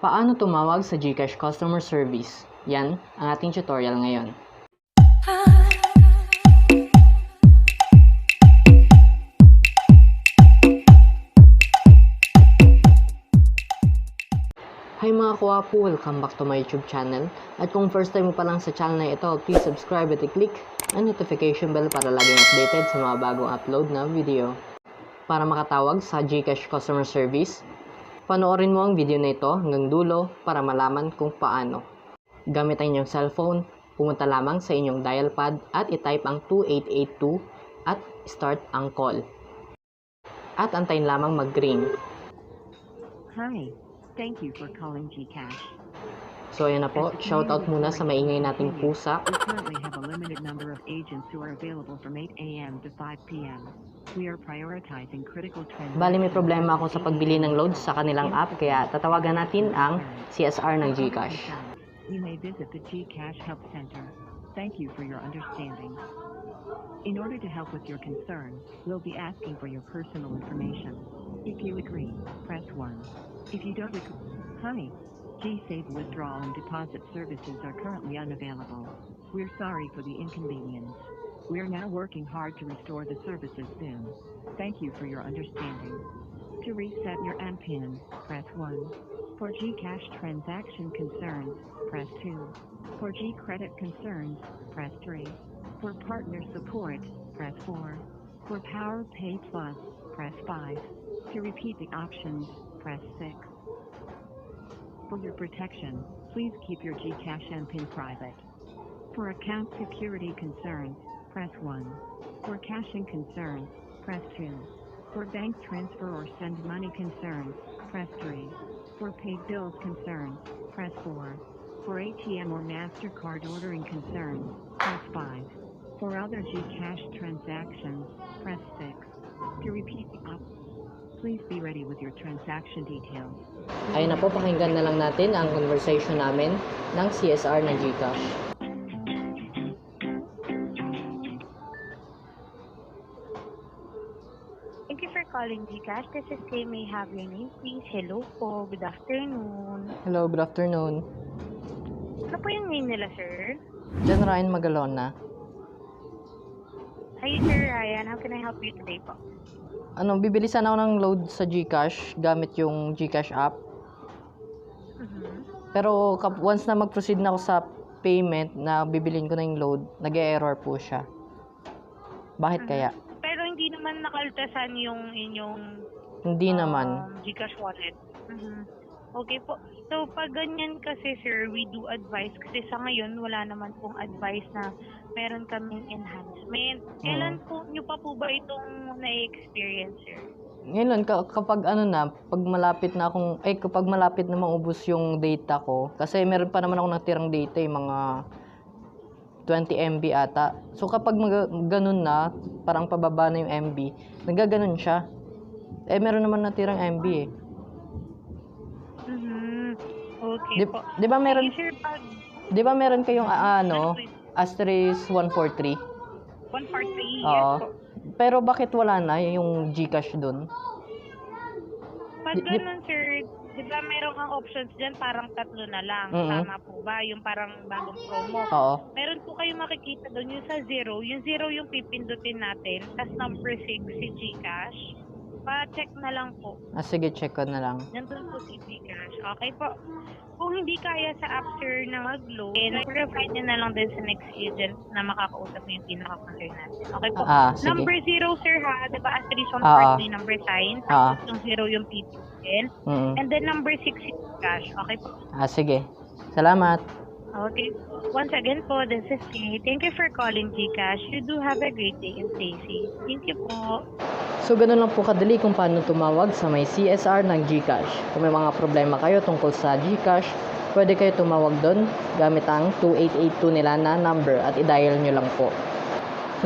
Paano tumawag sa Gcash Customer Service? Yan ang ating tutorial ngayon. Hi mga kawapo! Welcome back to my YouTube channel. At kung first time mo pa lang sa channel na ito, please subscribe at i-click ang notification bell para laging updated sa mga bagong upload na video. Para makatawag sa Gcash Customer Service, panoorin mo ang video na ito hanggang dulo para malaman kung paano. Gamit ang inyong cellphone, pumunta lamang sa inyong dial pad at i-type ang 2882 at start ang call. At antayin lamang mag-ring. Hi, thank you for calling Gcash. So ayan na po, shoutout muna sa maingay nating pusa. We currently have a limited number of agents who are available from 8 a.m. to 5 p.m. We are prioritizing critical transactions. Bali may problema ako sa pagbili ng load sa kanilang app kaya tatawagan natin ang CSR ng Gcash. You may visit the Gcash Help Center. Thank you for your understanding. In order to help with your concern, we'll be asking for your personal information. If you agree, press 1. If you don't agree, hi. GSave withdrawal and deposit services are currently unavailable. We're sorry for the inconvenience. We're now working hard to restore the services soon. Thank you for your understanding. To reset your MPIN, press 1. For Gcash transaction concerns, press 2. For G-credit concerns, press 3. For partner support, press 4. For Power Pay Plus, press 5. To repeat the options, press 6. For your protection, please keep your Gcash MPIN private. For account security concerns, press 1. For caching concerns, press 2. For bank transfer or send money concerns, press 3. For paid bills concerns, press 4. For ATM or MasterCard ordering concerns, press 5. For other Gcash transactions, press 6. To repeat the please be ready with your transaction details. Ayun na po, pakinggan na lang natin ang conversation namin ng CSR ng Gcash. Thank you for calling Gcash. This is Kay. May I have your name, please? Hello po. Good afternoon. Hello, good afternoon. Ano po yung name nila, sir? John Ryan Magalona. Hi, Sir Ryan. How can I help you today po? Bibili sana ako ng load sa Gcash gamit yung Gcash app. Pero once na mag-proceed na ako sa payment na bibilin ko na yung load, nag-e-error po siya. Bakit kaya? Pero hindi naman nakaltasan yung inyong Hindi naman. Gcash wallet. Okay po. So, pag ganyan kasi, sir, we do advise. Kasi sa ngayon, wala naman pong advice na meron kaming enhancement. Kailan po, nyo pa po ba itong na-experience, sir? Ngayon, kapag pag malapit na kapag malapit na maubos yung data ko, kasi meron pa naman ako natirang data, mga 20 MB ata. So, kapag ganun na, parang pababa na yung MB, nagaganon siya. Meron naman natirang MB eh. Okay po. Di ba meron, Sir, di ba meron kayong asterisk 143? 143, yes Oo. po. Pero bakit wala na yung Gcash dun? Pag ganun, sir, di ba mayroong ang options dyan, parang tatlo na lang. Tama po ba? Yung parang bagong promo. Oo. Meron po kayo makikita doon yung sa 0. Yung 0 yung pipindutin natin. Tapos number 6 si Gcash. Pa-check na lang po. Sige, check ko na lang. Nandun po si Gcash. Okay po. Kung hindi kaya sa app, sir, na mag-load, provide nyo na lang din sa next agent na makakausap nyo yung pinaka-concern natin. Okay po. Sige. Number 0, sir, ha? Diba, asterisk on part may number sign. Tapos yung 0 yung pipindutin. And then number 6 si Gcash. Okay po. Sige. Salamat. Okay. Once again po, this is Kay. Thank you for calling Gcash. You do have a great day and stay safe. Thank you po. So, ganun lang po kadali kung paano tumawag sa may CSR ng Gcash. Kung may mga problema kayo tungkol sa Gcash, pwede kayo tumawag doon gamit ang 2882 nila na number at i-dial nyo lang po.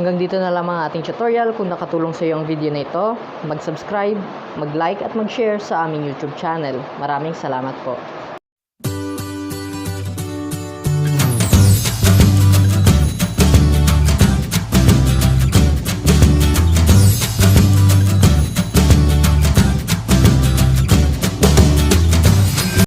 Hanggang dito na lang ang ating tutorial. Kung nakatulong sa iyo ang video na ito, mag-subscribe, mag-like at mag-share sa aming YouTube channel. Maraming salamat po.